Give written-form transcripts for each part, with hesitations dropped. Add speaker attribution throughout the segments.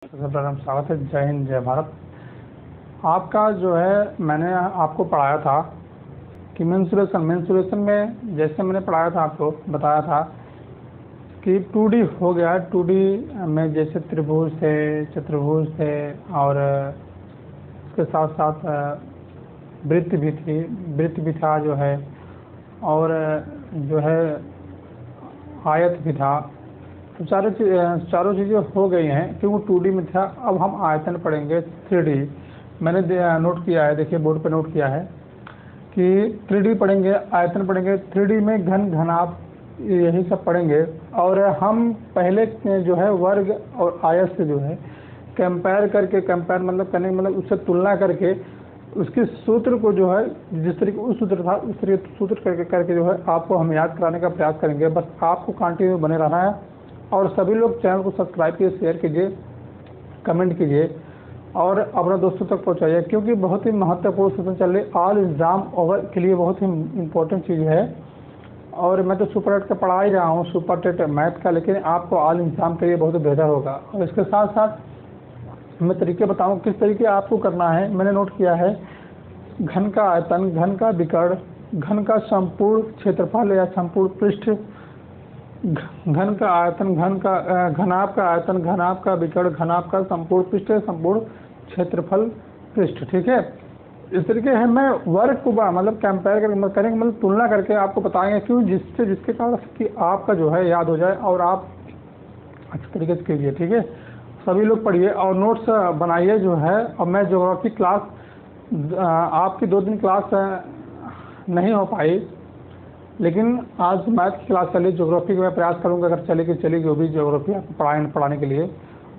Speaker 1: सबसे प्रथम स्वागत है। जय हिंद, जय भारत। आपका जो है मैंने आपको पढ़ाया था कि मेंसुरेशन में जैसे मैंने पढ़ाया था, आपको बताया था कि 2D हो गया। 2D में जैसे त्रिभुज थे, चतुर्भुज थे और उसके साथ साथ वृत्त भी थी, वृत्त भी था जो है, और जो है आयत भी था। तो चारों चीज़ें हो गई हैं क्योंकि 2D में था। अब हम आयतन पढ़ेंगे 3D। मैंने नोट किया है, देखिए बोर्ड पे नोट किया है कि 3D पढ़ेंगे, आयतन पढ़ेंगे। 3D में घन, घनाभ, यही सब पढ़ेंगे। और हम पहले जो है वर्ग और आयत से जो है कंपेयर मतलब करने मतलब उससे तुलना करके उसके सूत्र को जो है जिस तरीके उस सूत्र था उस तरीके सूत्र करके जो है आपको हम याद कराने का प्रयास करेंगे। बस आपको कंटिन्यू बने रहना है और सभी लोग चैनल को सब्सक्राइब कीजिए, शेयर कीजिए, कमेंट कीजिए और अपने दोस्तों तक पहुंचाइए, क्योंकि बहुत ही महत्वपूर्ण सेशन चल रही है। ऑल एग्जाम ओवर के लिए बहुत ही इम्पोर्टेंट चीज़ है। और मैं तो सुपर टेट का पढ़ा ही रहा हूँ, सुपर टेट मैथ का, लेकिन आपको ऑल एग्जाम के लिए बहुत बेहतर होगा। और इसके साथ साथ मैं तरीके बताऊँ किस तरीके आपको करना है। मैंने नोट किया है घन का आयतन, घन का विकर्ण, घन का संपूर्ण क्षेत्रफल या संपूर्ण पृष्ठ, घन का आयतन, घनाभ का आयतन, घनाभ का विकर्ण, घनाभ का संपूर्ण पृष्ठ, संपूर्ण क्षेत्रफल पृष्ठ। ठीक है, इस तरीके है। मैं वर्ग को मतलब कंपेयर करेंगे मतलब तुलना करके आपको बताएंगे, क्यों जिसके कारण कि आपका जो है याद हो जाए और आप अच्छे तरीके से कीजिए। ठीक है, सभी लोग पढ़िए और नोट्स बनाइए जो है। और मैं ज्योग्राफी क्लास आपकी 2 दिन क्लास नहीं हो पाई, लेकिन आज मैथ की क्लास चली, ज्योग्राफी का मैं प्रयास करूंगा, अगर चलेगी वो भी ज्योग्राफी आपको पढ़ाने के लिए।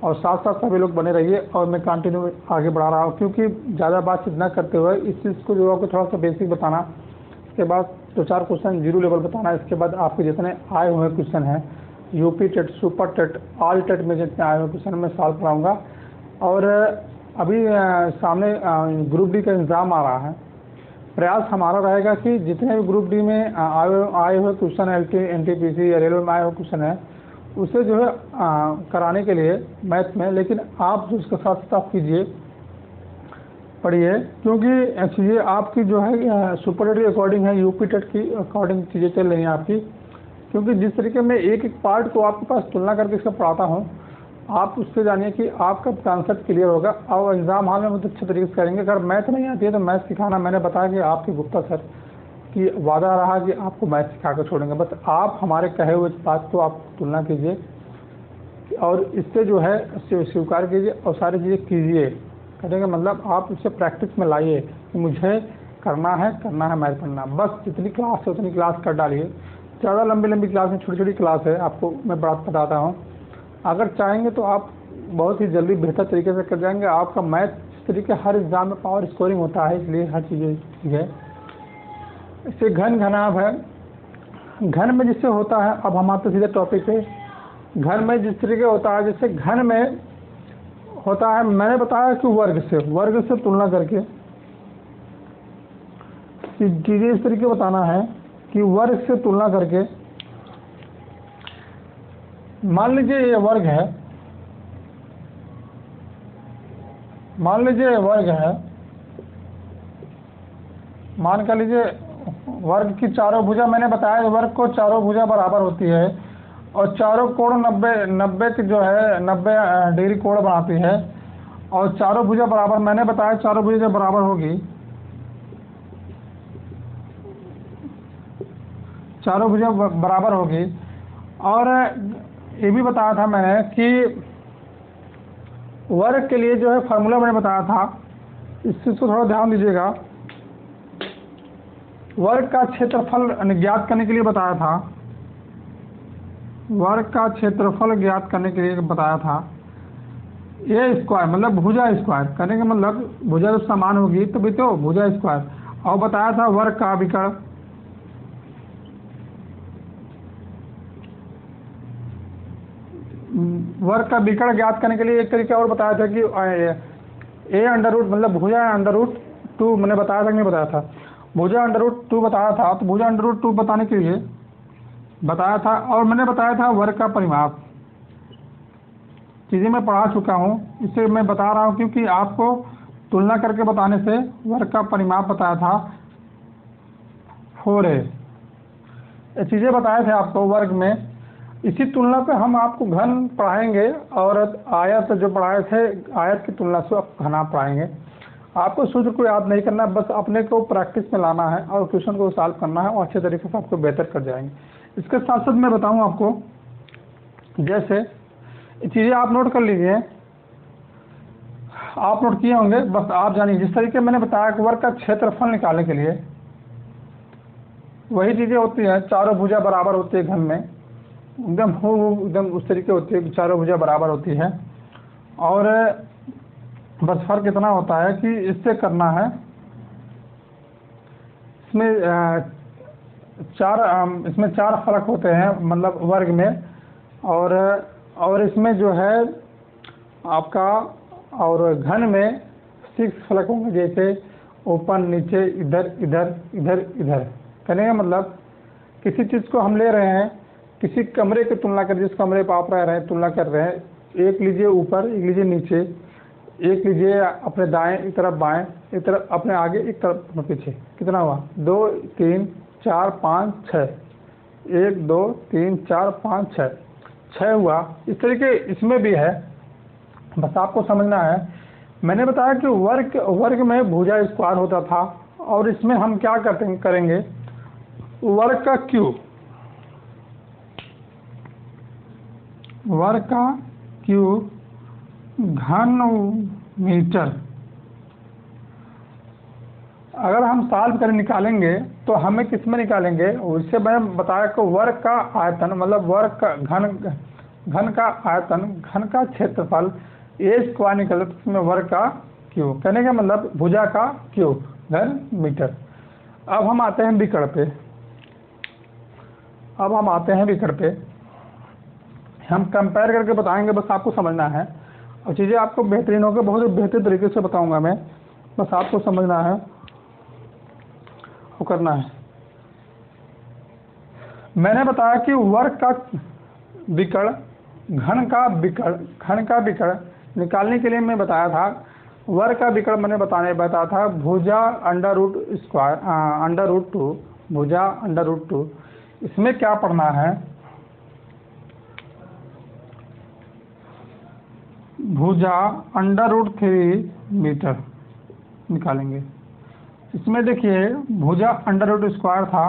Speaker 1: और साथ साथ सभी लोग बने रहिए और मैं कंटिन्यू आगे बढ़ा रहा हूँ, क्योंकि ज़्यादा बातचीत न करते हुए इस चीज़ को जो आपको थोड़ा सा बेसिक बताना, इसके बाद 2-4 क्वेश्चन 0 लेवल बताना, इसके बाद आपके जितने आए हुए क्वेश्चन हैं UP TET, super TET, all TET में जितने आए हुए क्वेश्चन मैं सॉल्व कराऊँगा। और अभी सामने ग्रुप डी का एग्ज़ाम आ रहा है। प्रयास हमारा रहेगा कि जितने भी ग्रुप डी में आए हुए क्वेश्चन, NTPC या रेलवे में आए हुए क्वेश्चन है उसे जो है कराने के लिए मैथ में, लेकिन आप उसके साथ साथ कीजिए, पढ़िए, क्योंकि चीज़ें आपकी जो है सुपर टेट के अकॉर्डिंग है, यूपी टेट की अकॉर्डिंग चीज़ें चल रही हैं आपकी। क्योंकि जिस तरीके में एक एक पार्ट को आपके पास तुलना करके इसका पढ़ाता हूँ, आप उससे जानिए कि आपका कॉन्सेप्ट क्लियर होगा और एग्ज़ाम हॉल में बहुत अच्छे तरीके से करेंगे। अगर मैथ नहीं आती है तो मैथ सिखाना, मैंने बताया कि आपके गुप्ता सर की वादा रहा कि आपको मैथ सिखा कर छोड़ेंगे। बस आप हमारे कहे हुए बात को आप तुलना कीजिए और इससे जो है स्वीकार कीजिए और सारी चीज़ें कीजिए। करेंगे मतलब आप इससे प्रैक्टिस में लाइए कि मुझे करना है मैथ पढ़ना। बस जितनी क्लास है उतनी क्लास कर डालिए। ज़्यादा लंबी क्लास में छोटी क्लास है, आपको मैं बात बताता हूँ। अगर चाहेंगे तो आप बहुत ही जल्दी बेहतर तरीके से कर जाएंगे। आपका मैथ इस तरीके हर एग्ज़ाम में पावर स्कोरिंग होता है, इसलिए हर चीज़ें ठीक है। इससे घन, घनाभ है। घन में जिससे होता है, अब हम आते सीधे टॉपिक पे। घन में जिस तरीके होता है, जैसे घन में होता है, मैंने बताया कि वर्ग से तुलना करके चीज़ें इस तरीके बताना है कि वर्ग से तुलना करके, मान लीजिए ये वर्ग है, मान कर लीजिए वर्ग की चारों भुजा, मैंने बताया वर्ग को चारों भुजा बराबर होती है और चारों कोण 90 की जो है 90 डिग्री कोण बनाती है और चारों भुजा बराबर, मैंने बताया चारों भुजा जब बराबर होगी, चारों भुजा बराबर होगी। और ये भी बताया था मैंने कि वर्ग के लिए जो है फार्मूला मैंने बताया था, इस चीज़ को थोड़ा ध्यान दीजिएगा। वर्ग का क्षेत्रफल ज्ञात करने के लिए बताया था, वर्ग का क्षेत्रफल ज्ञात करने के लिए बताया था। ए स्क्वायर मतलब भुजा स्क्वायर करने का मतलब भुजा जब समान होगी तो भी तो भुजा स्क्वायर। और बताया था वर्ग का विकर्ण, वर्ग का विकर्ण ज्ञात करने के लिए एक तरीका और बताया था कि ए अंडर रूट मतलब भुजा अंडर रूट 2, मैंने बताया था कि नहीं बताया था, भुजा अंडर रूट 2 बताया था। तो भुजा अंडर रूट 2 बताने के लिए बताया था। और मैंने बताया था वर्ग का परिमाप, चीज़ें मैं पढ़ा चुका हूँ, इससे मैं बता रहा हूँ क्योंकि आपको तुलना करके बताने से वर्ग का परिमाप बताया था 4a, ये चीज़ें बताए थे आपको वर्ग में। इसी तुलना पे हम आपको घन पढ़ाएंगे और आयत जो पढ़ाए थे आयत की तुलना से आप घना पढ़ाएंगे। आपको सूत्र को याद नहीं करना, बस अपने को प्रैक्टिस में लाना है और क्वेश्चन को सॉल्व करना है और अच्छे तरीके से आपको बेहतर कर जाएंगे। इसके साथ साथ मैं बताऊं आपको, जैसे चीज़ें आप नोट कर लीजिए, आप नोट किए होंगे, बस आप जानिए। जिस तरीके मैंने बताया कि वर्ग का क्षेत्रफल निकालने के लिए वही चीज़ें होती हैं, चारों भुजा बराबर होती है घन में, एकदम उस तरीके होती है कि चारों भुजा बराबर होती है। और बस फर्क इतना होता है कि इससे करना है, इसमें चार फर्क होते हैं मतलब वर्ग में, और इसमें जो है आपका और घन में 6 फर्क होंगे, जैसे ऊपर नीचे इधर इधर इधर इधर। कहने का मतलब किसी चीज़ को हम ले रहे हैं, किसी कमरे की तुलना कर, जिस कमरे पर आप रह रहे हैं तुलना कर रहे हैं, एक लीजिए ऊपर, एक लीजिए नीचे, एक लीजिए अपने दाएं एक तरफ, बाएं एक तरफ, अपने आगे एक तरफ पीछे। कितना हुआ? 2 3 4 5 6, 1 2 3 4 5 6, 6 हुआ। इस तरीके इसमें भी है, बस आपको समझना है। मैंने बताया कि वर्ग में भुजा स्क्वायर होता था, और इसमें हम क्या करेंगे, वर्ग का क्यूब, घन मीटर। अगर हम सॉल्व कर निकालेंगे तो हमें किस में निकालेंगे, उससे मैंने बताया कि वर्ग का आयतन, मतलब वर्ग का घन का आयतन, घन का क्षेत्रफल, ए स्क्वायर निकले तो उसमें वर्ग का क्यूब। कहने का मतलब भुजा का क्यूब घन मीटर। अब हम आते हैं विकर्ण पे, हम कंपेयर करके बताएंगे, बस आपको समझना है और चीज़ें आपको बेहतरीन होकर बहुत बेहतर तरीके से बताऊंगा मैं, बस आपको समझना है और करना है। मैंने बताया कि वर्ग का विकर्ण, घन का विकर्ण निकालने के लिए मैं बताया था, वर्ग का विकर्ण मैंने बताया था भुजा √2, भुजा √2। इसमें क्या पढ़ना है, भुजा √3 मीटर निकालेंगे। इसमें देखिए भुजा √2 था,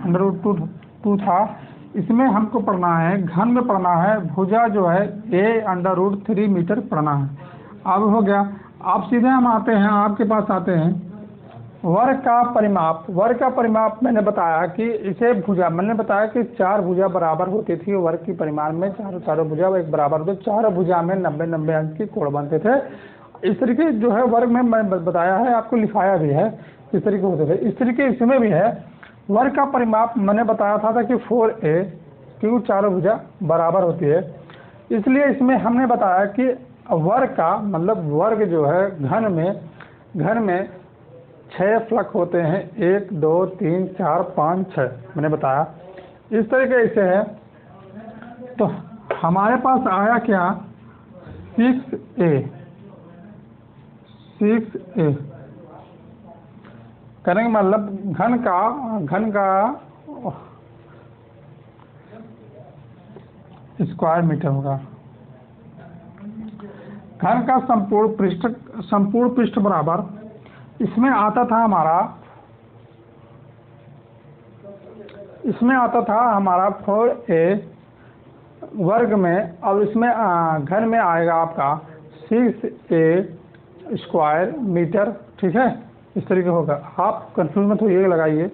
Speaker 1: √2 था। इसमें हमको पढ़ना है, घन में पढ़ना है, भुजा जो है a√3 मीटर पढ़ना है। अब हो गया। आप सीधे हम आते हैं, आपके पास आते हैं वर्ग का परिमाप मैंने बताया कि इसे भुजा, मैंने बताया कि 4 भुजा बराबर होती थी वर्ग की परिमाण में, चारों भुजा एक बराबर होते, चारों भुजा में 90 अंक के कोण बनते थे। इस तरीके जो है वर्ग में मैं बताया है, आपको लिखाया भी है इस तरीके होते थे। इस तरीके इसमें भी है। वर्ग का परिमाप मैंने बताया था कि 4a, क्योंकि चारों भुजा बराबर होती है, इसलिए इसमें हमने बताया कि वर्ग का मतलब वर्ग जो है घन में 6 फलक होते हैं, 1 2 3 4 5 6 मैंने बताया। इस तरीके से है, तो हमारे पास आया क्या, 6a करेंगे, मतलब घन का स्क्वायर मीटर होगा। घन का संपूर्ण पृष्ठ बराबर, इसमें आता था हमारा 4a वर्ग में, और इसमें घन में आएगा आपका 6a स्क्वायर मीटर। ठीक है, इस तरीके होगा। आप कंफ्यूज मत होइएगा, लगाइए।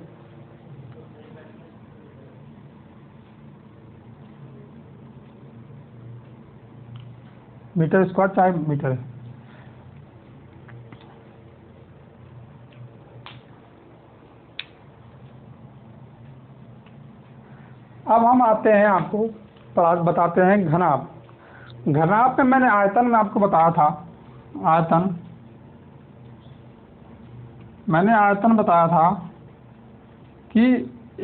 Speaker 1: मीटर स्क्वायर चाहे मीटर। अब हम आते हैं, आपको बताते हैं घनाभ। घनाभ में मैंने आयतन में आपको बताया था, मैंने आयतन बताया था कि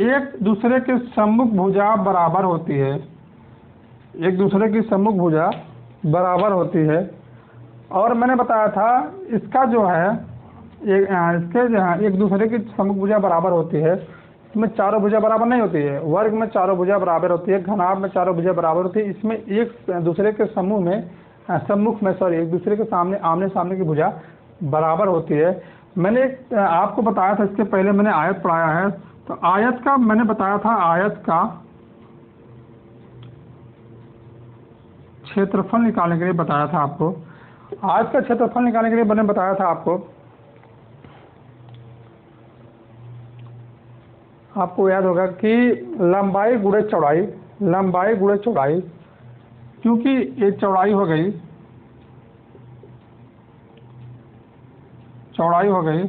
Speaker 1: एक दूसरे के सम्मुख भुजा बराबर होती है, एक दूसरे की सम्मुख भुजा बराबर होती है। और मैंने बताया था इसका जो है इसके जो है एक दूसरे की सम्मुख भुजा बराबर होती है। इसमें चारों भुजा बराबर नहीं होती है, वर्ग में चारों भुजा बराबर होती है, घनाभ में चारों भुजा बराबर होती है। इसमें एक दूसरे के समूह में सम्मुख में एक दूसरे के सामने आमने सामने की भुजा बराबर होती है। मैंने आपको बताया था, इसके पहले मैंने आयत पढ़ाया है। तो आयत का मैंने बताया था, आयत का क्षेत्रफल निकालने के लिए बताया था आपको। आयत का क्षेत्रफल निकालने के लिए मैंने बताया था आपको याद होगा कि लंबाई गुणे चौड़ाई, लंबाई गुणे चौड़ाई, क्योंकि ये चौड़ाई हो गई, चौड़ाई हो गई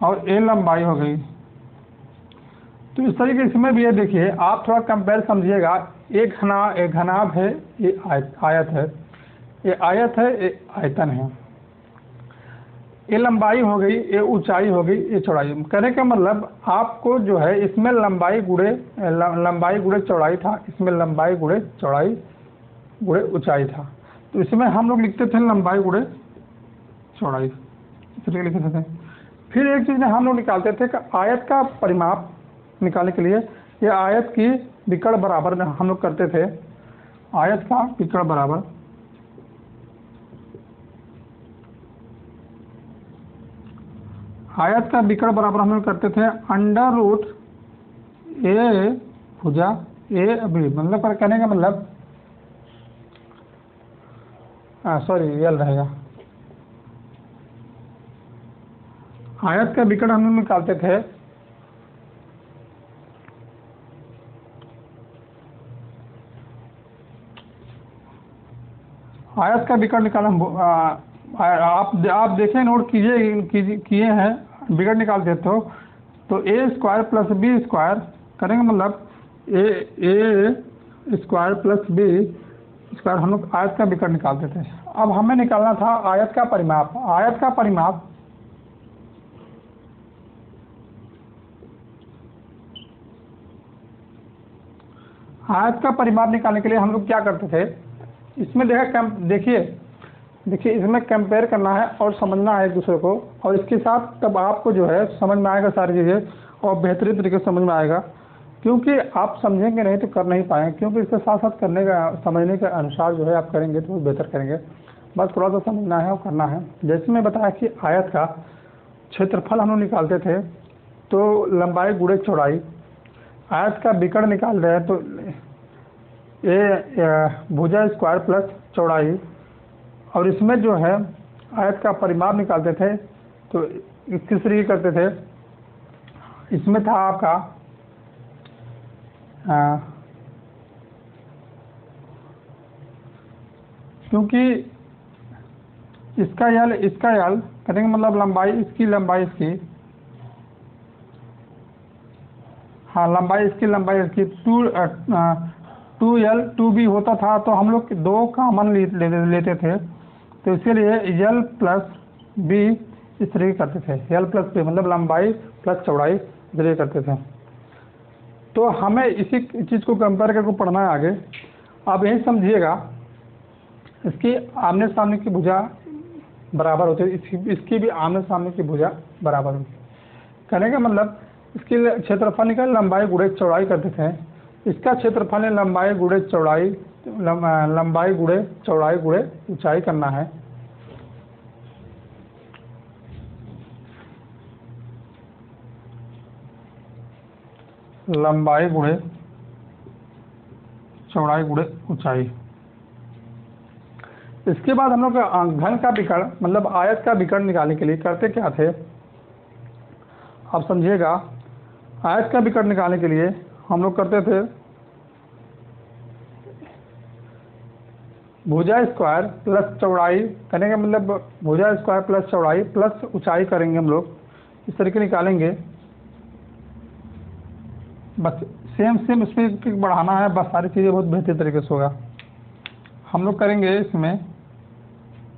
Speaker 1: और ये लंबाई हो गई। तो इस तरीके से इसमें भी ये देखिए, आप थोड़ा कंपेयर समझिएगा। एक घनाभ है, ये आयत है, ये आयत है, ये आयतन है। ये लंबाई हो गई, ये ऊंचाई हो गई, ये चौड़ाई। कहने का मतलब आपको जो है इसमें लंबाई गुणे चौड़ाई था, इसमें लंबाई गुणे चौड़ाई गुणे ऊंचाई था। तो इसमें हम लोग लिखते थे लंबाई गुणे चौड़ाई, इस तरीके लिखते थे। फिर एक चीज़ हम लोग निकालते थे कि आयत का परिमाप निकालने के लिए ये आयत की विकर्ण बराबर हम लोग करते थे। आयत का विकर्ण बराबर, आयत का विकर्ण बराबर हम लोग करते थे अंडर रूट ए भुजा ए बी, मतलब कहने का मतलब सॉरी यल रहेगा। आयत का विकर्ण हम लोग निकालते थे आयत का विकर्ण निकाला। आप देखें, नोट किए हैं, विकर्ण निकालते तो ए स्क्वायर प्लस बी स्क्वायर करेंगे, मतलब ए स्क्वायर प्लस बी स्क्वायर हम लोग आयत का विकर्ण निकालते थे। अब हमें निकालना था आयत का परिमाप। आयत का परिमाप निकालने के लिए हम लोग क्या करते थे, इसमें देखिए इसमें कंपेयर करना है और समझना है एक दूसरे को, और इसके साथ तब आपको जो है समझ में आएगा सारी चीज़ें और बेहतरीन तरीके से समझ में आएगा। क्योंकि आप समझेंगे नहीं तो कर नहीं पाएंगे, क्योंकि इसके साथ साथ करने का समझने के अनुसार जो है आप करेंगे तो बेहतर करेंगे। बस थोड़ा सा समझना है और करना है। जैसे मैं बताया कि आयत का क्षेत्रफल हम लोग निकालते थे तो लंबाई गुणे चौड़ाई, आयत का विकर्ण निकाल रहे हैं तो ये भुजा स्क्वायर प्लस चौड़ाई, और इसमें जो है आयत का परिमाप निकालते थे तो किस तरीके करते थे। इसमें था आपका क्योंकि इसका यल करेंगे, मतलब लंबाई इसकी, लंबाई इसकी, हाँ लंबाई इसकी, लंबाई इसकी 2L 2B होता था तो हम लोग दो कॉमन लेते थे, तो इसके लिए यल प्लस बी इस तरीके करते थे। यल प्लस बी मतलब लंबाई प्लस चौड़ाई इस तरीके करते थे। तो हमें इसी चीज़ को कंपेयर करके पढ़ना है आगे। अब यही समझिएगा, इसकी आमने सामने की भुजा बराबर होती है, इसकी भी आमने सामने की भुजा बराबर होती है। कहने का मतलब इसकी क्षेत्रफल निकाल लंबाई गुणे चौड़ाई करते थे, इसका क्षेत्रफल है लंबाई गुणे चौड़ाई, लंबाई गुणे चौड़ाई गुणे ऊंचाई करना है। लंबाई गुणे चौड़ाई गुणे ऊंचाई। इसके बाद हम लोग घन का विकर्ण मतलब आयत का विकर्ण निकालने के लिए करते क्या थे, आप समझिएगा। आयत का विकर्ण निकालने के लिए हम लोग करते थे भुजा स्क्वायर प्लस चौड़ाई करने का मतलब भुजा स्क्वायर प्लस चौड़ाई प्लस ऊंचाई करेंगे हम लोग, इस तरीके निकालेंगे। बस सेम इसमें बढ़ाना है, बस सारी चीज़ें बहुत बेहतर तरीके से होगा। हम लोग करेंगे इसमें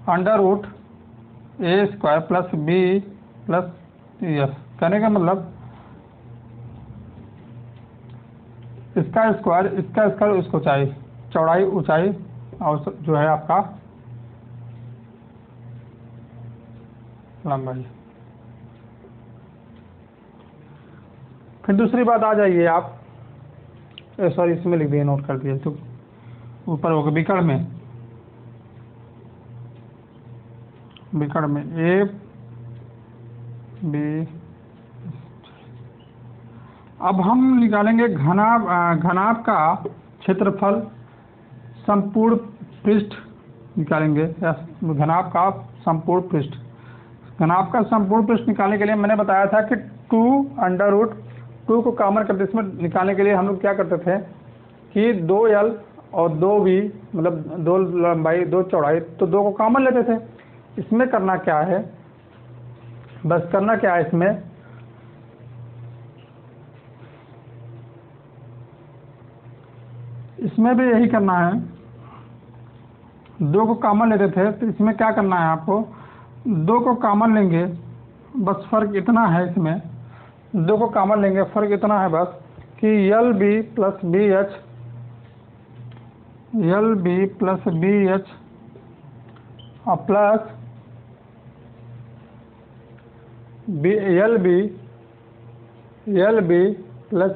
Speaker 1: under root a square plus b plus s, कहने का मतलब इसका स्क्वायर इसका ऊंचाई चौड़ाई, ऊंचाई और जो है आपका लंबाई। फिर दूसरी बात आ जाइए आप, सॉरी इसमें लिख दिए, नोट कर दिए, तो ऊपर होगा विकर्ण में, विकर्ण में ए बी। अब हम निकालेंगे घनाभ का क्षेत्रफल संपूर्ण पृष्ठ निकालेंगे, घनाभ का संपूर्ण पृष्ठ। घनाभ का संपूर्ण पृष्ठ निकालने के लिए मैंने बताया था कि 2√2 को कॉमन करते, इसमें निकालने के लिए हम लोग क्या करते थे कि 2l और 2b, मतलब 2 लंबाई 2 चौड़ाई, तो 2 को कॉमन लेते थे। इसमें करना क्या है, बस करना क्या है, इसमें भी यही करना है। 2 को कॉमन लेते थे, तो इसमें क्या करना है आपको, 2 को कॉमन लेंगे, बस फर्क इतना है, इसमें 2 को कॉमन लेंगे, फर्क इतना है बस कि LB plus BH, LB plus BH और plus LB plus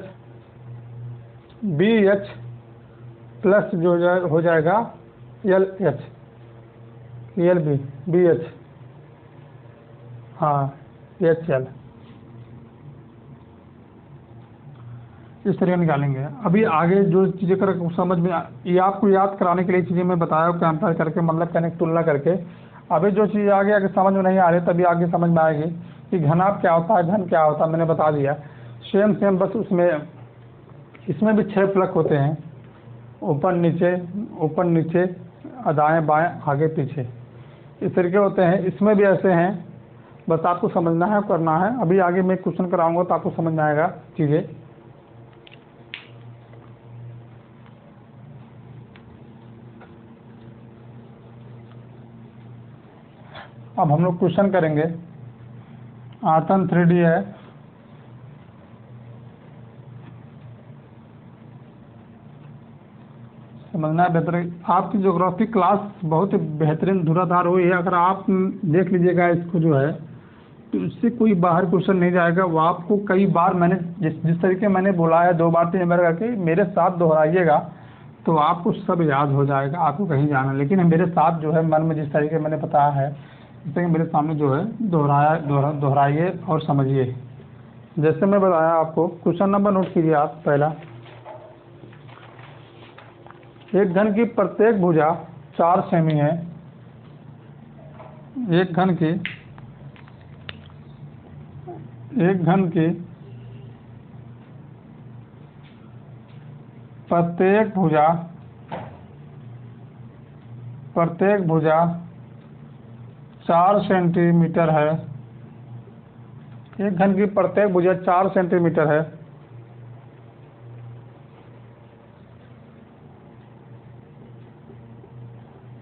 Speaker 1: BH plus जो हो जाएगा LH, LB BH, हाँ HL, इस तरह निकालेंगे। अभी आगे जो चीज़ें कर समझ में, ये आपको याद कराने के लिए चीज़ें मैं बताया, कंपेयर करके, मतलब कहने की तुलना करके। अभी जो चीज़ आगे आगे समझ में नहीं आ रही, तभी आगे समझ में आएगी कि घनाभ क्या होता है, घन क्या होता है, मैंने बता दिया। सेम बस उसमें, इसमें भी 6 फलक होते हैं, ऊपर नीचे, दाएं बाएं, आगे पीछे, इस तरीके होते हैं। इसमें भी ऐसे हैं, बस आपको समझना है, करना है। अभी आगे मैं क्वेश्चन कराऊंगा तो आपको समझ में आएगा चीज़ें। अब हम लोग क्वेश्चन करेंगे। आयतन 3D है, समझना है बेहतर। आपकी ज्योग्राफी क्लास बहुत बेहतरीन धुराधार हुई है, अगर आप देख लीजिएगा इसको जो है, तो इससे कोई बाहर क्वेश्चन नहीं जाएगा। वो आपको कई बार मैंने जिस तरीके मैंने बोला है, 2 बार 3 बार करके मेरे साथ दोहराइएगा, तो आपको सब याद हो जाएगा, आपको कहीं जाना। लेकिन मेरे साथ जो है, मन में जिस तरीके मैंने बताया है, इस तरीके मेरे सामने जो है दोहराइए और समझिए। जैसे मैं बताया आपको, क्वेश्चन नंबर नोट कीजिए आप। पहला, एक घन की प्रत्येक भुजा 4 सेमी है। एक घन की प्रत्येक भुजा 4 सेंटीमीटर है। एक घन की प्रत्येक भुजा 4 सेंटीमीटर है।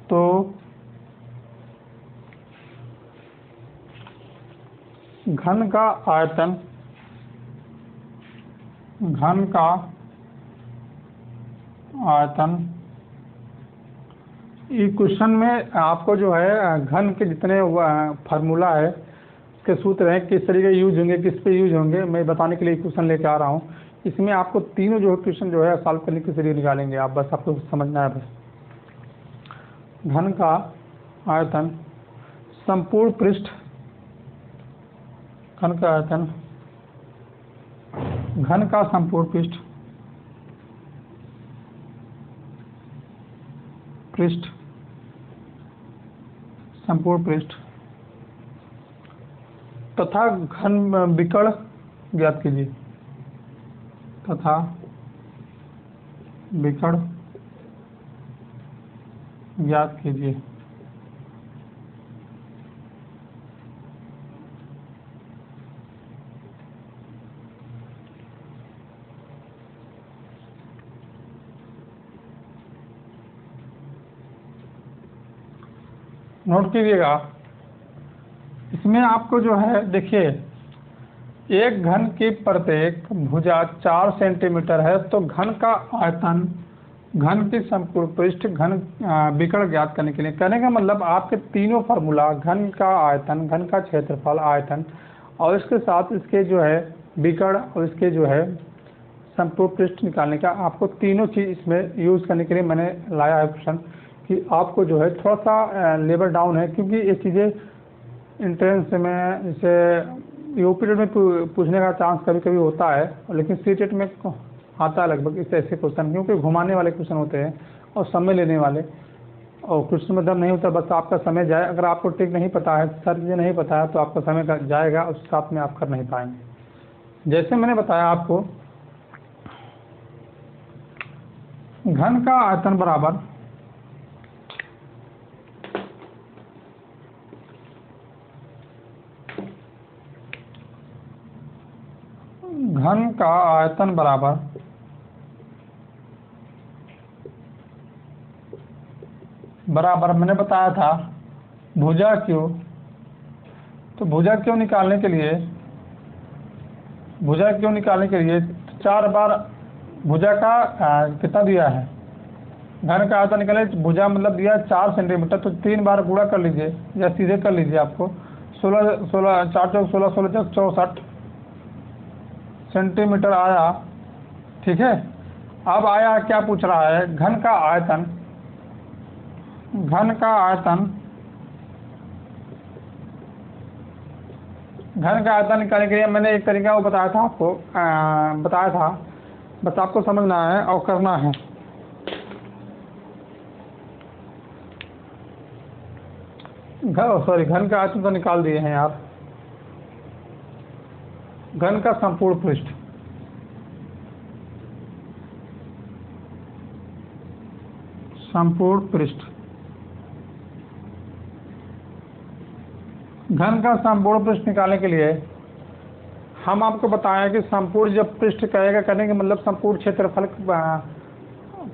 Speaker 1: तो घन का आयतन इस क्वेश्चन में आपको जो है घन के जितने फार्मूला है, के सूत्र हैं, किस तरीके यूज होंगे, किस पे यूज होंगे, मैं बताने के लिए क्वेश्चन लेके आ रहा हूँ। इसमें आपको तीनों जो है क्वेश्चन जो है सॉल्व करने के जरिए निकालेंगे आप, बस आपको समझना है। बस घन का आयतन संपूर्ण पृष्ठ, घन का आयतन, घन का संपूर्ण संपूर्ण पृष्ठ तथा घन विकर्ण ज्ञात कीजिए, तथा विकर्ण ज्ञात कीजिए। नोट कीजिएगा, इसमें आपको जो है देखिए, एक घन की प्रत्येक भुजा 4 सेंटीमीटर है, तो घन का आयतन घन की संपूर्ण पृष्ठ घन विकर्ण ज्ञात करने के लिए, कहने का मतलब आपके तीनों फार्मूला, घन का आयतन, घन का क्षेत्रफल, आयतन, और इसके साथ इसके जो है विकर्ण और इसके जो है संपूर्ण पृष्ठ निकालने का, आपको तीनों चीज़ इसमें यूज़ करने के लिए मैंने लाया है क्वेश्चन, कि आपको जो है थोड़ा सा लेवल डाउन है, क्योंकि ये चीज़ें इंट्रेंस में जैसे यूपीटेट में पूछने का चांस कभी कभी होता है, लेकिन सीटेट में आता है लगभग इस ऐसे क्वेश्चन, क्योंकि घुमाने वाले क्वेश्चन होते हैं और समय लेने वाले, और क्वेश्चन में दम नहीं होता, बस आपका समय जाए। अगर आपको ट्रिक नहीं पता है, सारी चीज़ें नहीं पता है, तो आपका समय जाएगा, उस साथ में आप कर नहीं पाएंगे। जैसे मैंने बताया आपको, घन का आयतन बराबर घन का आयतन बराबर मैंने बताया था भुजा क्यू। तो भुजा क्यू निकालने के लिए 4 बार भुजा का कितना दिया है, घन का आयतन निकाले, भुजा मतलब दिया 4 सेंटीमीटर, तो 3 बार गुणा कर लीजिए या सीधे कर लीजिए, आपको 16 4 चौक 16 16 चौक 64 सेंटीमीटर आया। ठीक है, अब आया क्या पूछ रहा है, घन का आयतन निकालने के लिए मैंने एक तरीका वो बताया था आपको, बस आपको समझना है और करना है। घन का आयतन तो निकाल दिए हैं यार। घन का संपूर्ण पृष्ठ, घन का संपूर्ण पृष्ठ निकालने के लिए हम आपको बताएं कि संपूर्ण जब पृष्ठ कहेगा, करने का मतलब संपूर्ण क्षेत्रफल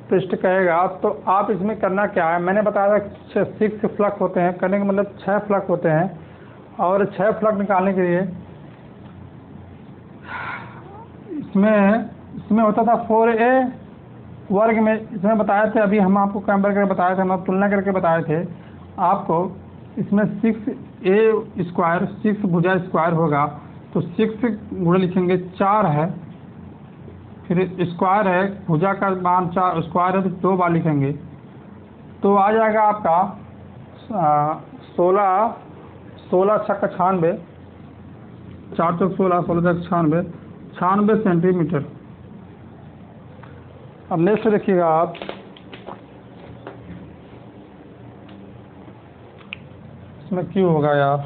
Speaker 1: पृष्ठ कहेगा, तो आप इसमें करना क्या है, मैंने बताया था 6 फ्लक्स होते हैं, करने का मतलब 6 फ्लक्स होते हैं, और 6 फ्लक्स निकालने के लिए इसमें होता था 4a वर्ग में, इसमें बताए थे, अभी हम आपको कंपेयर करके बताए थे, हम तुलना करके बताए थे आपको, इसमें 6a स्क्वायर 6 भुजा स्क्वायर होगा, तो 6 गुणे लिखेंगे 4 है, फिर स्क्वायर है, भुजा का मान 4 स्क्वायर है, तो 2 बार लिखेंगे, तो आ जाएगा आपका 16 छक्का 96, 4 चौक 16 16 छक्का 96 सेंटीमीटर। अब नेक्स्ट देखिएगा आप, इसमें क्यों होगा यार,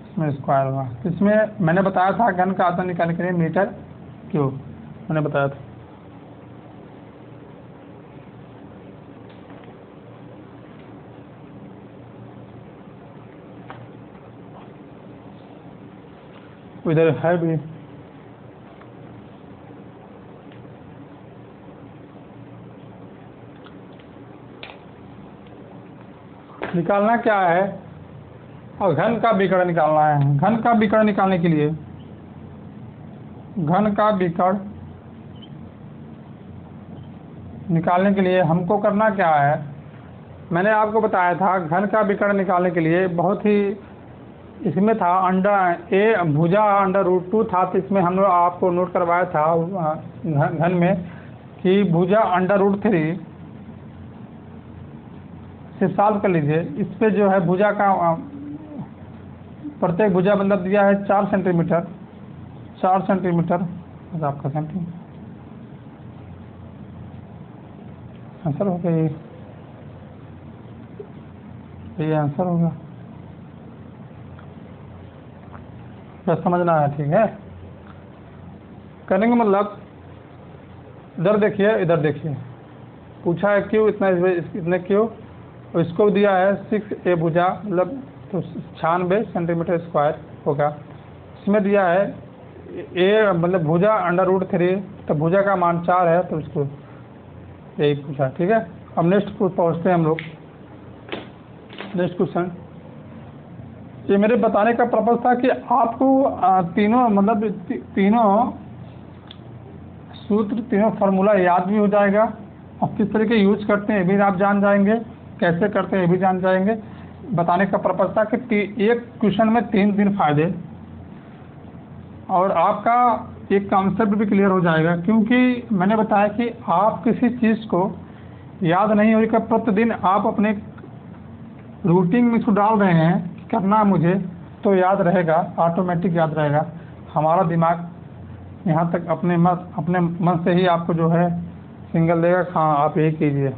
Speaker 1: इसमें स्क्वायर होगा, इसमें मैंने बताया था घन का आयतन निकालने के लिए मीटर क्यों, मैंने बताया था। इधर है भी, निकालना क्या है, और घन का विकर्ण निकालना है। घन का विकर्ण निकालने के लिए हमको करना क्या है, मैंने आपको बताया था घन का विकर्ण निकालने के लिए बहुत ही, इसमें था भुजा √2 था, तो इसमें हम लोग आपको नोट करवाया था घन में कि भुजा √3 से सॉल्व कर लीजिए। इस पे जो है भुजा का प्रत्येक भुजा मतलब दिया है 4 सेंटीमीटर आपका सेंटीमीटर आंसर हो गया, ये आंसर होगा, बस समझना है। ठीक है, करने का मतलब इधर देखिए पूछा है क्यों इतने क्यों, और इसको दिया है 6a भुजा मतलब तो 96 सेंटीमीटर स्क्वायर होगा, इसमें दिया है a मतलब भुजा √3, तो भुजा का मान 4 है, तो इसको यही पूछा। ठीक है, अब नेक्स्ट पहुँचते हैं हम लोग, नेक्स्ट क्वेश्चन। ये मेरे बताने का पर्पज़ था कि आपको तीनों सूत्र, तीनों फार्मूला याद भी हो जाएगा और किस तरीके यूज करते हैं ये भी आप जान जाएंगे, कैसे करते हैं ये भी जान जाएंगे। बताने का पर्पज था कि एक क्वेश्चन में तीन फायदे, और आपका एक कॉन्सेप्ट भी क्लियर हो जाएगा, क्योंकि मैंने बताया कि आप किसी चीज़ को याद नहीं होगा, प्रतिदिन आप अपने रूटीन में इसको डाल रहे हैं कि करना है मुझे, तो याद रहेगा, ऑटोमेटिक याद रहेगा। हमारा दिमाग यहाँ तक अपने मन से ही आपको जो है सिंगल देगा, हाँ आप यही कीजिए।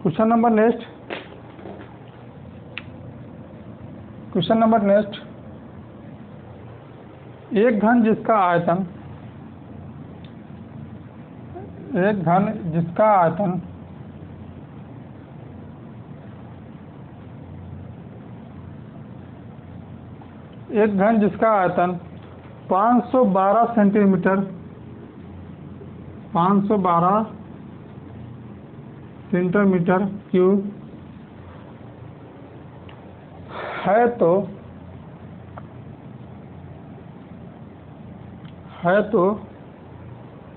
Speaker 1: क्वेश्चन नंबर नेक्स्ट, एक घन जिसका आयतन एक घन जिसका आयतन 512 सेंटीमीटर क्यूब है, तो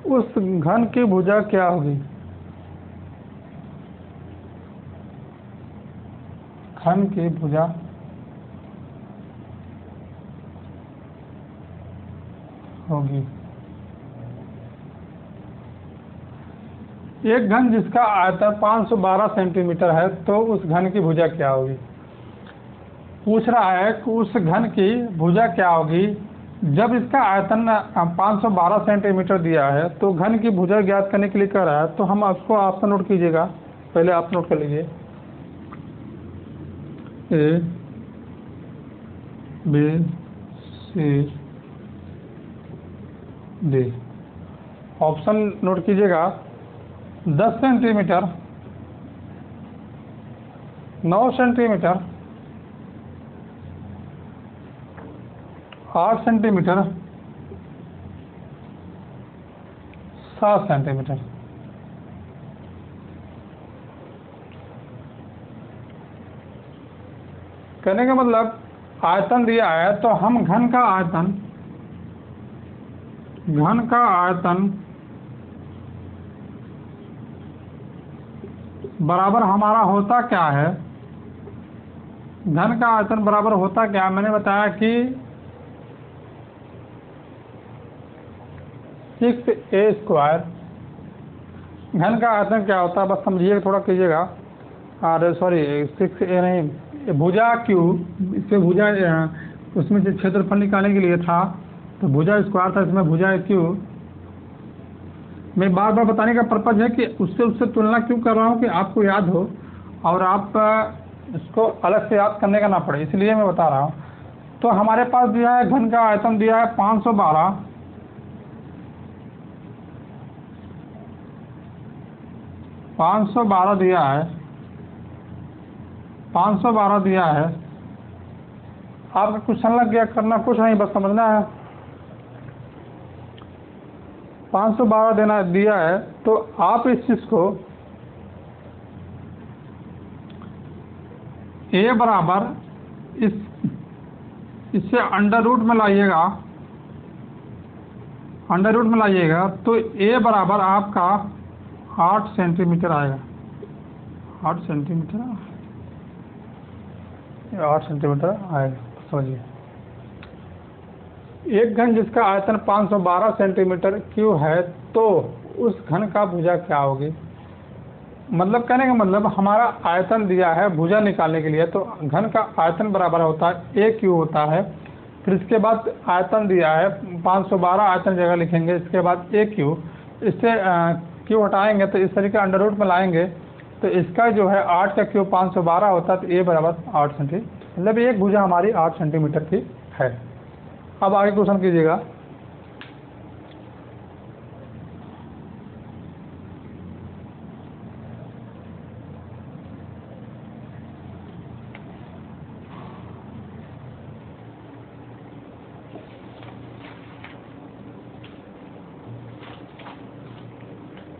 Speaker 1: उस घन की भुजा क्या होगी? घन की भुजा होगी। एक घन जिसका आयतन 512 सेंटीमीटर है, तो उस घन की भुजा क्या होगी? पूछ रहा है कि उस घन की भुजा क्या होगी। जब इसका आयतन 512 सेंटीमीटर दिया है, तो घन की भुजा ज्ञात करने के लिए कह रहा है, तो हम आपको ऑप्शन नोट कीजिएगा। पहले आप नोट कर लीजिए, A B C D. Option note कीजिएगा, 10 सेंटीमीटर, 9 सेंटीमीटर, 8 सेंटीमीटर, 7 सेंटीमीटर। कहने का मतलब आयतन दिया है, तो हम घन का आयतन बराबर हमारा होता क्या है? घन का आयतन बराबर होता क्या? मैंने बताया कि 6a²। घन का आयतन क्या होता है बस समझिए, थोड़ा कीजिएगा। अरे सॉरी, 6a नहीं, भुजा क्यूब, इससे भुजा उसमें से क्षेत्रफल निकालने के लिए था, तो भुजा स्क्वायर था, इसमें भुजा क्यूब। मैं बार बार बताने का पर्पज है कि उससे तुलना क्यों कर रहा हूँ कि आपको याद हो और आप इसको अलग से याद करने का ना पड़े, इसलिए मैं बता रहा हूँ। तो हमारे पास दिया है घन का आयतन दिया है 512 दिया है, 512 दिया है। आपका क्वेश्चन लग गया, करना कुछ नहीं, बस समझना है। 512 दिया है, तो आप इस चीज को a बराबर इससे अंडर रूट में लाइएगा, तो a बराबर आपका 8 सेंटीमीटर आएगा। 8 सेंटीमीटर आएगा, समझिए। एक घन जिसका आयतन 512 सेंटीमीटर क्यूब है, तो उस घन का भुजा क्या होगी? मतलब कहने का मतलब हमारा आयतन दिया है भुजा निकालने के लिए, तो घन का आयतन बराबर होता है a क्यूब होता है। फिर इसके बाद आयतन दिया है 512, आयतन जगह लिखेंगे, इसके बाद a क्यूब, इससे क्यूब हटाएंगे तो इस तरीके अंडर रूट में लाएंगे, तो इसका जो है 8 का क्यूब 512 होता है, तो a बराबर 8 सेंटीमीटर, मतलब एक भुजा हमारी 8 सेंटीमीटर की है। अब आगे क्वेश्चन कीजिएगा।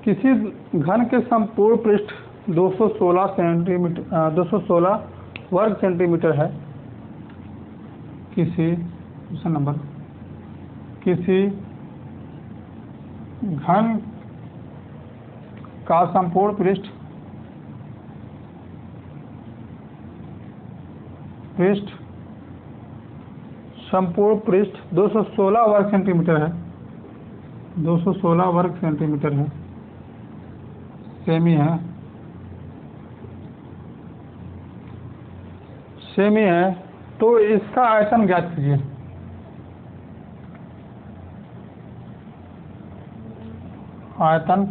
Speaker 1: किसी घन के संपूर्ण पृष्ठ 216 वर्ग सेंटीमीटर है। किसी घन का संपूर्ण पृष्ठ संपूर्ण पृष्ठ 216 वर्ग सेंटीमीटर है, 216 वर्ग सेंटीमीटर है, सेमी है, सेमी है। तो इसका आयतन ज्ञात कीजिए। आयतन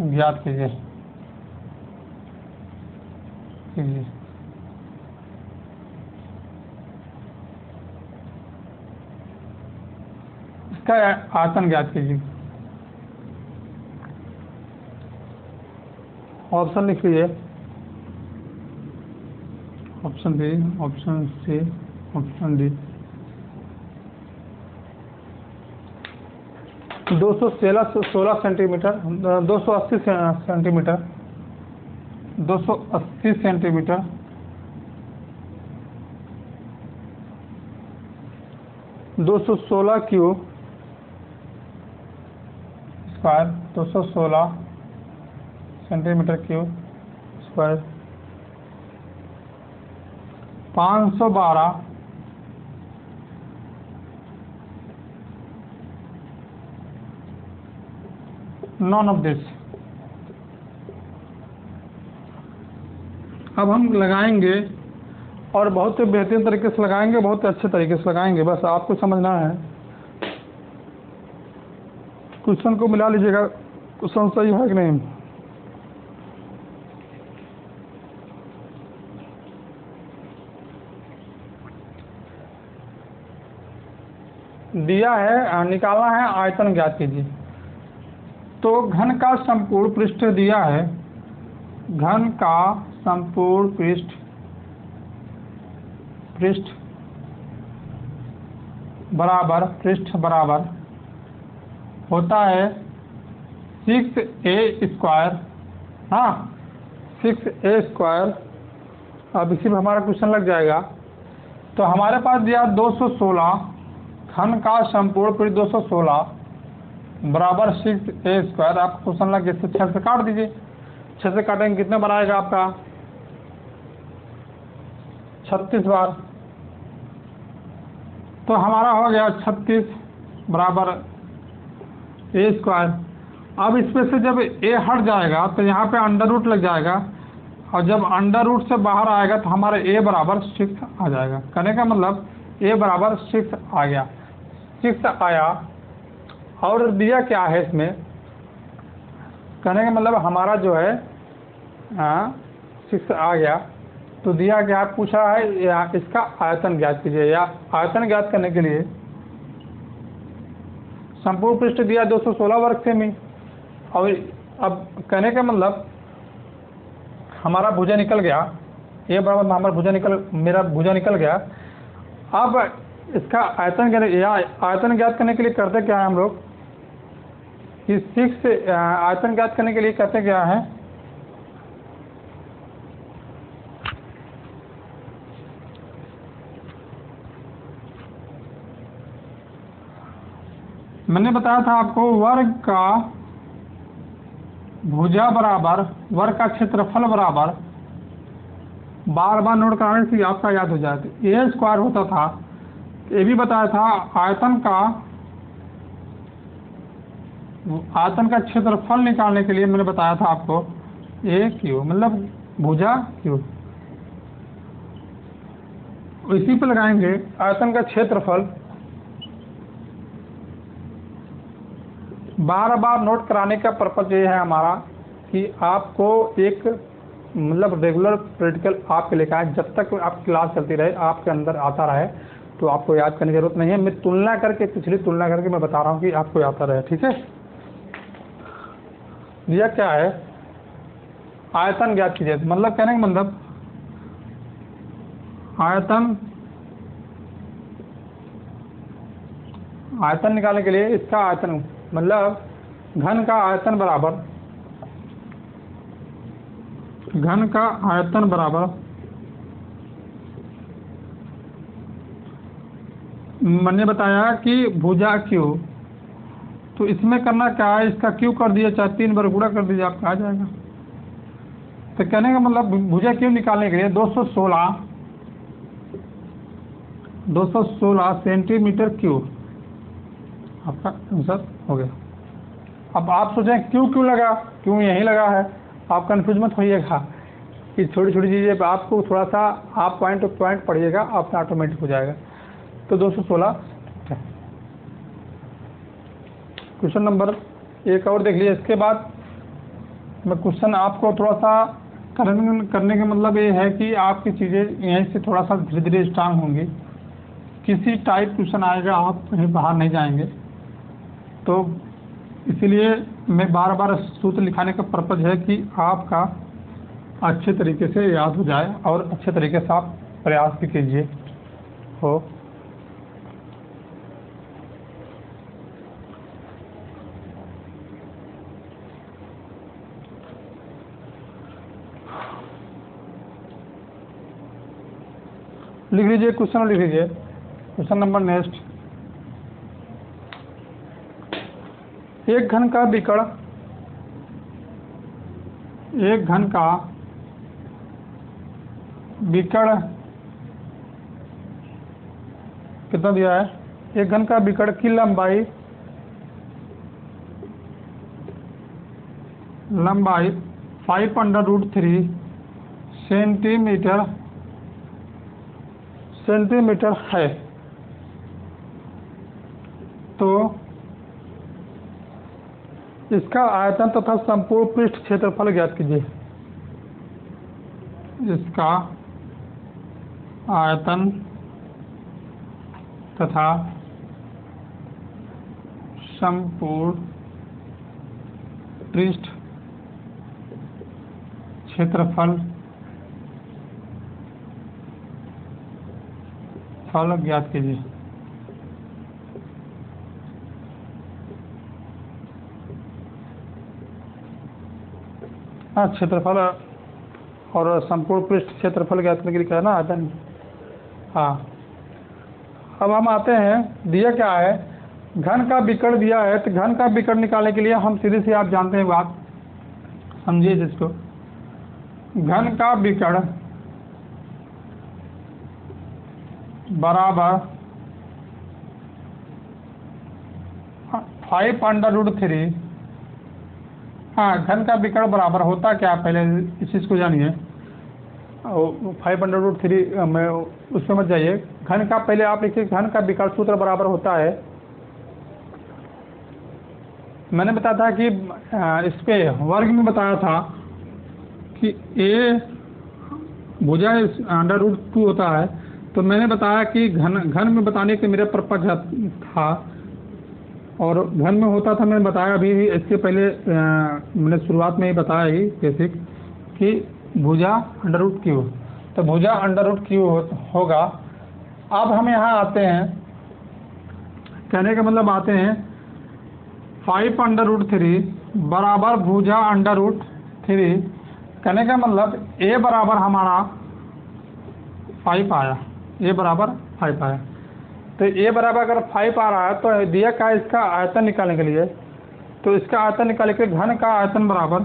Speaker 1: ज्ञात कीजिए। इसका आयतन ज्ञात कीजिए। ऑप्शन लिख लीजिए। Option B, option C, option D. 216 centimetre, 280 centimetre, 280 centimetre, 216 cube square, 216 centimetre cube square, 512 none of this. अब हम लगाएंगे और बहुत ही बेहतरीन तरीके से लगाएंगे, बहुत अच्छे तरीके से लगाएंगे। बस आपको समझना है। क्वेश्चन को मिला लीजिएगा, क्वेश्चन सही है कि नहीं। दिया है, निकालना है, आयतन ज्ञात कीजिए। तो घन का संपूर्ण पृष्ठ दिया है, घन का संपूर्ण पृष्ठ बराबर होता है 6a स्क्वायर। हाँ, 6a स्क्वायर। अब इसी में हमारा क्वेश्चन लग जाएगा। तो हमारे पास दिया 216, घन का संपूर्ण पृष्ठ 216 बराबर 6a स्क्वायर। आप क्वेश्चन लग गया, 6 से काट दीजिए। 6 से काटेंगे कितने बार आएगा आपका? 36 बार। तो हमारा हो गया 36 बराबर a स्क्वायर। अब इसमें से जब a हट जाएगा तो यहाँ पे अंडर रूट लग जाएगा, और जब अंडर रूट से बाहर आएगा तो हमारा a बराबर 6 आ जाएगा। कहने का मतलब a बराबर 6 आ गया, 6 आया। और दिया क्या है इसमें? कहने का मतलब हमारा जो है 6 आ गया। तो दिया क्या पूछा है, इसका आयतन ज्ञात कीजिए। या आयतन ज्ञात करने के लिए संपूर्ण पृष्ठ दिया 216 वर्ग सेमी। और अब कहने का मतलब हमारा भुजा निकल गया, ये बराबर मेरा भुजा निकल गया। अब इसका आयतन ज्ञात करने के लिए करते क्या है हम लोग कि 6 आयतन ज्ञात करने के लिए कहते क्या है, मैंने बताया था आपको वर्ग का भुजा बराबर वर्ग का क्षेत्रफल बराबर, बार बार नोट कराने से आपका याद हो जाए। ए स्क्वायर होता था, ये भी बताया था आयतन का क्षेत्रफल निकालने के लिए मैंने बताया था आपको ए क्यू मतलब भुजा क्यू। इसी पे लगाएंगे आयतन का क्षेत्रफल। बार बार नोट कराने का पर्पज ये है हमारा कि आपको एक मतलब रेगुलर प्रैक्टिकल आपके लेकर आए, जब तक आप क्लास चलती रहे आपके अंदर आता रहे, तो आपको याद करने की जरूरत नहीं है। मैं तुलना करके, पिछली तुलना करके मैं बता रहा हूँ कि आपको आता रहे। ठीक है, दिया क्या है, आयतन ज्ञात कीजिए। मतलब कहने का मतलब आयतन निकालने के लिए इसका आयतन मतलब घन का आयतन बराबर मैंने बताया कि भुजा क्यू तो इसमें करना क्या है, इसका क्यू कर दिया, चाहे 3 बार गुणा कर दीजिए, आपका आ जाएगा। तो कहने का मतलब भुजा क्यू निकालने के लिए 216 सेंटीमीटर क्यूब आपका आंसर हो गया। अब आप सोचें क्यों क्यों लगा, क्यों यहीं लगा है, आप कन्फ्यूज मत होइएगा कि छोटी छोटी चीज़ें आपको थोड़ा सा आप पॉइंट टू पॉइंट पढ़िएगा, आपका ऑटोमेटिक हो जाएगा। तो 216। क्वेश्चन नंबर 1 और देख लीजिए। इसके बाद मैं क्वेश्चन आपको थोड़ा सा करने का मतलब ये है कि आपकी चीज़ें यहीं से थोड़ा सा धीरे धीरे स्ट्रांग होंगी। किसी टाइप क्वेश्चन आएगा, आप कहीं बाहर नहीं जाएंगे। तो इसीलिए मैं बार बार सूत्र लिखाने का पर्पज़ है कि आपका अच्छे तरीके से याद हो जाए और अच्छे तरीके से आप प्रयास भी कीजिए हो। लिख लीजिए क्वेश्चन, लिख लीजिए क्वेश्चन नंबर नेक्स्ट। एक घन का विकर्ण कितना दिया है, एक घन का विकर्ण की लंबाई 5√3 सेंटीमीटर है। तो इसका आयतन तथा संपूर्ण पृष्ठ क्षेत्रफल ज्ञात कीजिए। इसका आयतन तथा संपूर्ण पृष्ठ क्षेत्रफल ज्ञात कीजिए। हाँ, क्षेत्रफल और संपूर्ण पृष्ठ क्षेत्रफल ज्ञात करने के लिए क्या है ना, आयतन। हाँ, अब हम आते हैं, दिया क्या है, घन का विकर्ण दिया है। तो घन का विकर्ण निकालने के लिए हम सीधे से, आप जानते हैं बात, समझिए जिसको। घन का विकर्ण बराबर 5√3। हाँ, घन का विकर्ण बराबर होता क्या, पहले इस चीज़ को जानिए। 5√3 में उसमें मत जाइए। घन का पहले आप लिखिए, घन का विकर्ण सूत्र बराबर होता है, मैंने बताया था कि इस पे वर्ग में बताया था कि a भुजा √2 होता है। तो मैंने बताया कि घन में बताने के मेरा पर्पज था, और घन में होता था, मैंने बताया अभी इसके पहले मैंने शुरुआत में ही बताया ही बेसिक कि भुजा √3। तो भुजा √3 होगा। अब हम यहाँ आते हैं, कहने का मतलब आते हैं 5√3 बराबर भुजा √3। कहने का मतलब a बराबर हमारा 5 आया, a बराबर 5 आया। तो a बराबर अगर 5 आ रहा है तो दिया क्या, इसका आयतन निकालने के लिए, तो इसका आयतन निकालने के लिए घन का आयतन बराबर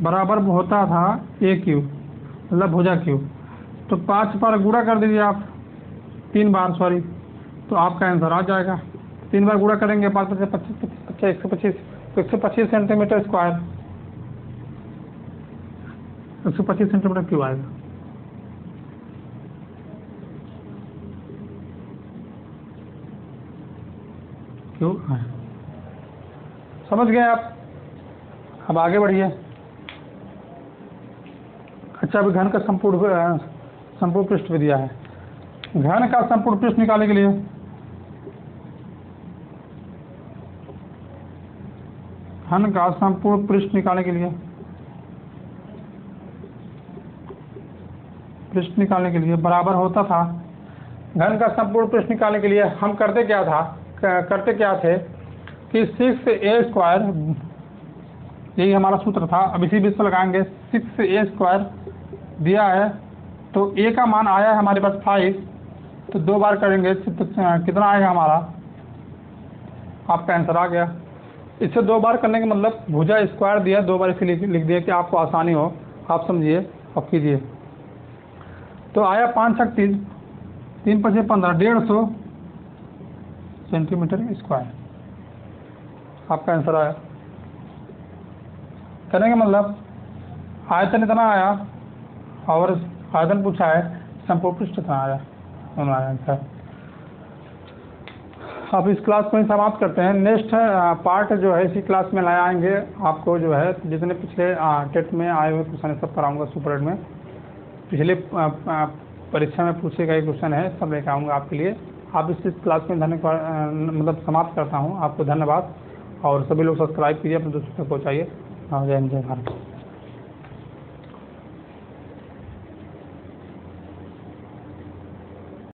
Speaker 1: बराबर होता था a क्यूब, मतलब भुजा क्यूब। तो 5 पर गुणा कर दीजिए आप, 3 बार, सॉरी, तो आपका आंसर आ जाएगा। 3 बार गुणा करेंगे, 5 × 25 125 सेंटीमीटर स्क्वायर, 125 सेंटीमीटर क्यों आएगा। क्यों आया, समझ गए आप। अब आगे बढ़िए। अच्छा, अभी घन का संपूर्ण पृष्ठ भी दिया है। घन का संपूर्ण पृष्ठ निकालने के लिए पृष्ठ निकालने के लिए बराबर होता था, घन का संपूर्ण पृष्ठ निकालने के लिए हम करते क्या थे कि 6a², यही हमारा सूत्र था। अब इसी बीच पर लगाएंगे 6a² दिया है, तो a का मान आया है हमारे पास 5, तो 2 बार करेंगे तो कितना आएगा हमारा, आपका आंसर आ गया। इसे 2 बार करने का मतलब भुजा स्क्वायर दिया, 2 बार इसे लिख दिया कि आपको आसानी हो, आप समझिए और कीजिए। तो आया 5 छक 30, 3 × 5 = 15, 150 सेंटीमीटर स्क्वायर आपका आंसर आया। करने का मतलब आयतन इतना आया और आयतन पूछा है, संपूर्ण पृष्ठ इतना आया, हमारा आंसर। अब इस क्लास को ही समाप्त करते हैं। नेक्स्ट पार्ट जो है इसी क्लास में लाए आएंगे, आपको जो है जितने पिछले टेट में आए हुए क्वेश्चन सब कराऊंगा। सुपर 8 में पिछले परीक्षा में पूछे गए क्वेश्चन है, सब लेकर आऊँगा आपके लिए। आप इस क्लास में मतलब समाप्त करता हूँ। आपको धन्यवाद, और सभी लोग सब्सक्राइब कीजिए, अपने दोस्तों तक पहुँचाइए। जय हिंद, जय भारत।